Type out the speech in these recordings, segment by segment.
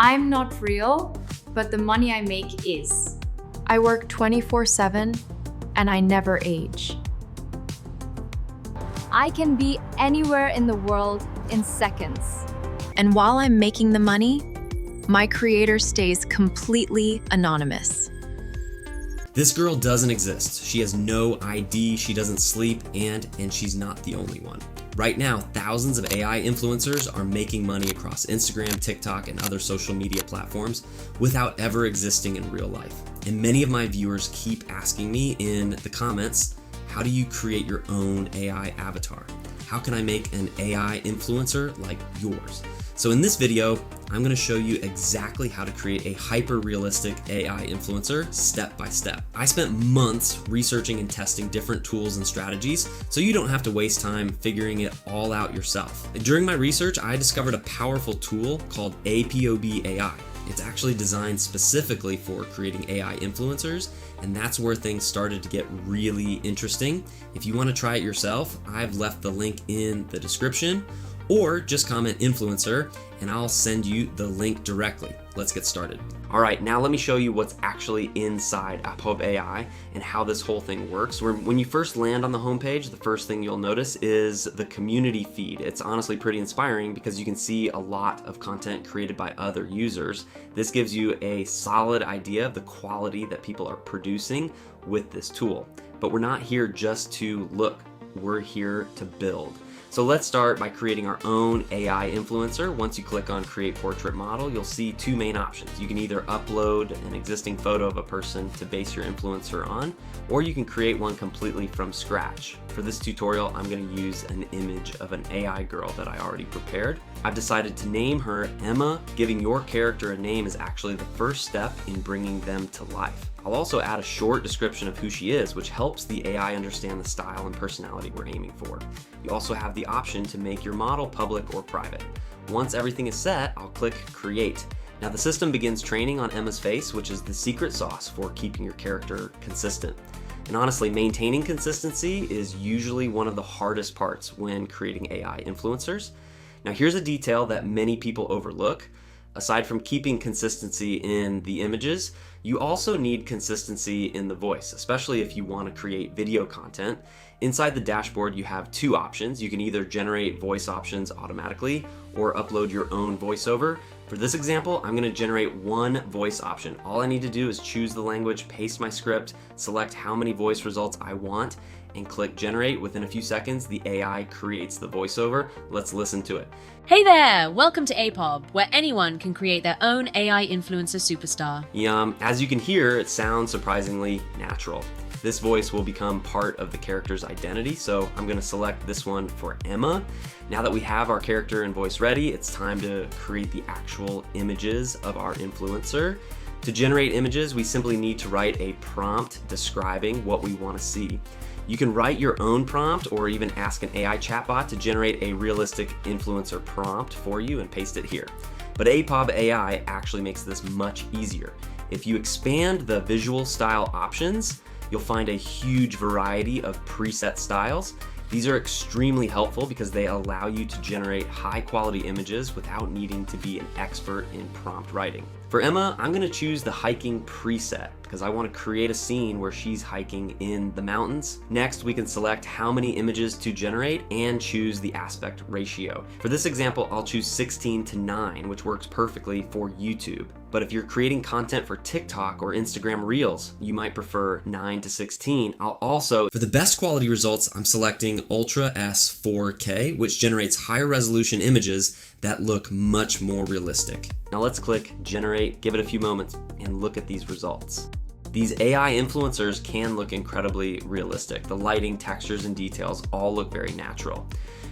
I'm not real, but the money I make is. I work 24/7 and I never age. I can be anywhere in the world in seconds. And while I'm making the money, my creator stays completely anonymous. This girl doesn't exist. She has no ID, she doesn't sleep, and she's not the only one. Right now, thousands of AI influencers are making money across Instagram, TikTok, and other social media platforms without ever existing in real life. And many of my viewers keep asking me in the comments, how do you create your own AI avatar? How can I make an AI influencer like yours? So in this video, I'm gonna show you exactly how to create a hyper-realistic AI influencer step by step. I spent months researching and testing different tools and strategies, so you don't have to waste time figuring it all out yourself. During my research, I discovered a powerful tool called Apob AI. It's actually designed specifically for creating AI influencers, and that's where things started to get really interesting. If you want to try it yourself, I've left the link in the description, or just comment influencer and I'll send you the link directly. Let's get started. All right, now let me show you what's actually inside Apob AI and how this whole thing works. When you first land on the homepage, the first thing you'll notice is the community feed. It's honestly pretty inspiring because you can see a lot of content created by other users. This gives you a solid idea of the quality that people are producing with this tool. But we're not here just to look, we're here to build. So let's start by creating our own AI influencer. Once you click on Create Portrait Model, you'll see two main options. You can either upload an existing photo of a person to base your influencer on, or you can create one completely from scratch. For this tutorial, I'm going to use an image of an AI girl that I already prepared. I've decided to name her Emma. Giving your character a name is actually the first step in bringing them to life. I'll also add a short description of who she is, which helps the AI understand the style and personality we're aiming for. You also have the option to make your model public or private. Once everything is set, I'll click Create. Now the system begins training on Emma's face, which is the secret sauce for keeping your character consistent. And honestly, maintaining consistency is usually one of the hardest parts when creating AI influencers. Now here's a detail that many people overlook. Aside from keeping consistency in the images, you also need consistency in the voice, especially if you want to create video content. Inside the dashboard, you have two options. You can either generate voice options automatically or upload your own voiceover. For this example, I'm going to generate one voice option. All I need to do is choose the language, paste my script, select how many voice results I want, and click generate. Within a few seconds, the AI creates the voiceover. Let's listen to it. Hey there! Welcome to Apob, where anyone can create their own AI influencer superstar. As you can hear, it sounds surprisingly natural. This voice will become part of the character's identity, so I'm going to select this one for Emma. Now that we have our character and voice ready, it's time to create the actual images of our influencer. To generate images, we simply need to write a prompt describing what we want to see. You can write your own prompt or even ask an AI chatbot to generate a realistic influencer prompt for you and paste it here. But Apob AI actually makes this much easier. If you expand the visual style options, you'll find a huge variety of preset styles. These are extremely helpful because they allow you to generate high quality images without needing to be an expert in prompt writing. For Emma, I'm going to choose the hiking preset because I want to create a scene where she's hiking in the mountains. Next, we can select how many images to generate and choose the aspect ratio. For this example, I'll choose 16:9, which works perfectly for YouTube. But if you're creating content for TikTok or Instagram Reels, you might prefer 9:16. I'll also, for the best quality results, I'm selecting Ultra S 4K, which generates higher resolution images that look much more realistic. Now let's click generate, give it a few moments, and look at these results. These AI influencers can look incredibly realistic. The lighting, textures, and details all look very natural.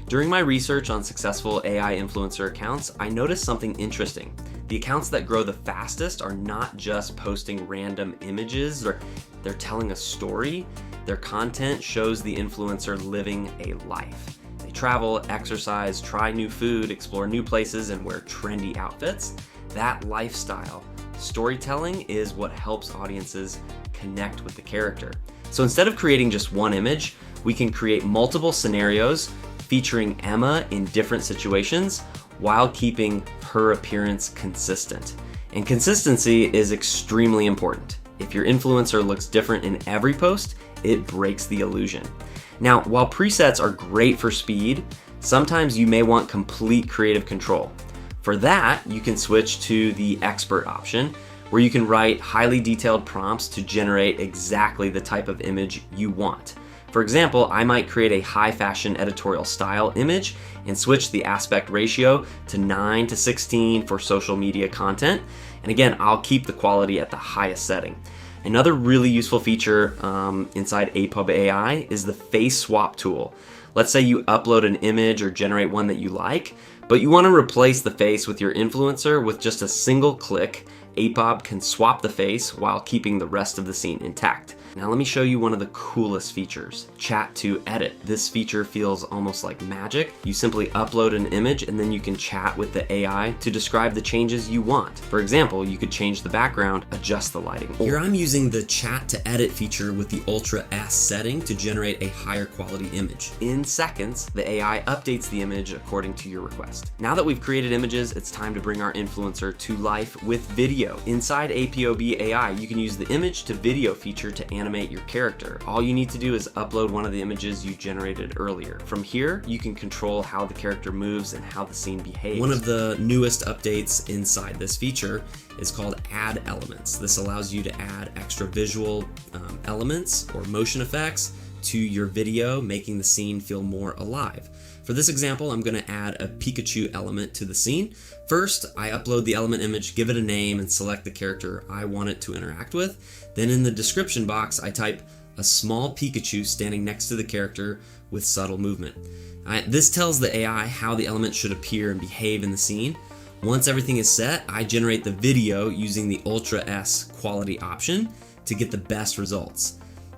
During my research on successful AI influencer accounts, I noticed something interesting. The accounts that grow the fastest are not just posting random images, they're telling a story. Their content shows the influencer living a life. They travel, exercise, try new food, explore new places, and wear trendy outfits. That lifestyle storytelling is what helps audiences connect with the character. So instead of creating just one image, we can create multiple scenarios featuring Emma in different situations, while keeping her appearance consistent. And consistency is extremely important. If your influencer looks different in every post, it breaks the illusion. Now, while presets are great for speed, sometimes you may want complete creative control. For that, you can switch to the expert option, where you can write highly detailed prompts to generate exactly the type of image you want. For example, I might create a high fashion editorial style image and switch the aspect ratio to 9:16 for social media content. And again, I'll keep the quality at the highest setting. Another really useful feature inside Apob AI is the face swap tool. Let's say you upload an image or generate one that you like, but you want to replace the face with your influencer with just a single click. Apob can swap the face while keeping the rest of the scene intact. Now let me show you one of the coolest features, chat to edit. This feature feels almost like magic. You simply upload an image and then you can chat with the AI to describe the changes you want. For example, you could change the background, adjust the lighting. Here I'm using the chat to edit feature with the Ultra S setting to generate a higher quality image. In seconds, the AI updates the image according to your request. Now that we've created images, it's time to bring our influencer to life with video. Inside Apob AI, you can use the image to video feature to animate your character. All you need to do is upload one of the images you generated earlier. From here, you can control how the character moves and how the scene behaves. One of the newest updates inside this feature is called Add Elements. This allows you to add extra visual elements or motion effects to your video, making the scene feel more alive. For this example, I'm going to add a Pikachu element to the scene. First, I upload the element image, give it a name, and select the character I want it to interact with. Then in the description box, I type a small Pikachu standing next to the character with subtle movement. This tells the AI how the element should appear and behave in the scene. Once everything is set, I generate the video using the Ultra S quality option to get the best results.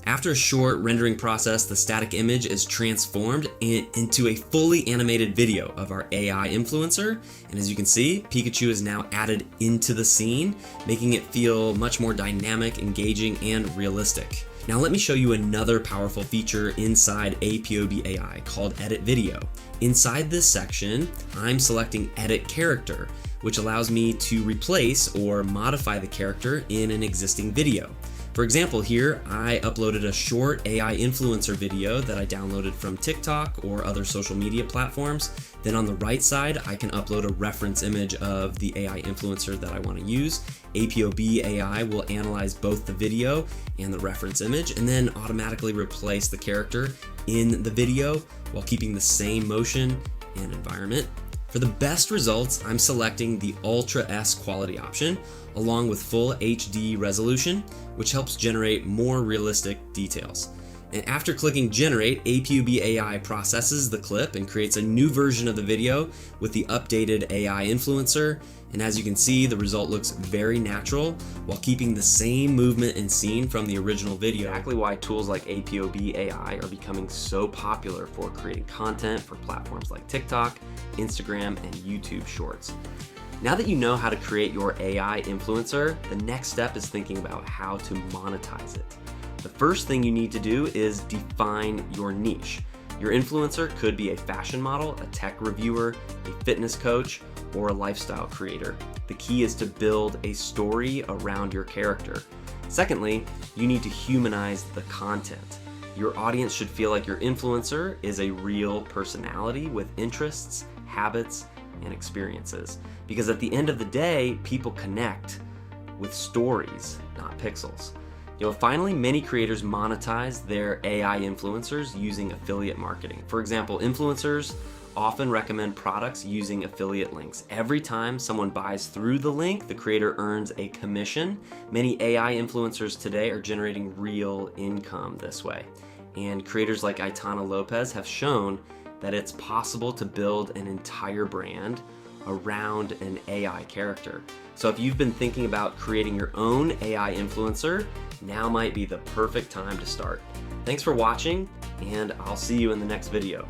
After a short rendering process, the static image is transformed into a fully animated video of our AI influencer. And as you can see, Pikachu is now added into the scene, making it feel much more dynamic, engaging, and realistic. Now let me show you another powerful feature inside Apob AI called Edit Video. Inside this section, I'm selecting Edit Character, which allows me to replace or modify the character in an existing video. For example, here I uploaded a short AI influencer video that I downloaded from TikTok or other social media platforms. Then on the right side, I can upload a reference image of the AI influencer that I want to use. Apob AI will analyze both the video and the reference image and then automatically replace the character in the video while keeping the same motion and environment. For the best results, I'm selecting the Ultra S quality option along with full HD resolution, which helps generate more realistic details. And after clicking generate, Apob AI processes the clip and creates a new version of the video with the updated AI influencer. And as you can see, the result looks very natural while keeping the same movement and scene from the original video. Exactly why tools like Apob AI are becoming so popular for creating content for platforms like TikTok, Instagram, and YouTube Shorts. Now that you know how to create your AI influencer, the next step is thinking about how to monetize it. The first thing you need to do is define your niche. Your influencer could be a fashion model, a tech reviewer, a fitness coach, or a lifestyle creator. The key is to build a story around your character. Secondly, you need to humanize the content. Your audience should feel like your influencer is a real personality with interests, habits, and experiences. Because at the end of the day, people connect with stories, not pixels. Finally, many creators monetize their AI influencers using affiliate marketing. For example, influencers often recommend products using affiliate links. Every time someone buys through the link, the creator earns a commission. Many AI influencers today are generating real income this way. And creators like Aitana Lopez have shown that it's possible to build an entire brand around an AI character. So if you've been thinking about creating your own AI influencer, now might be the perfect time to start. Thanks for watching, and I'll see you in the next video.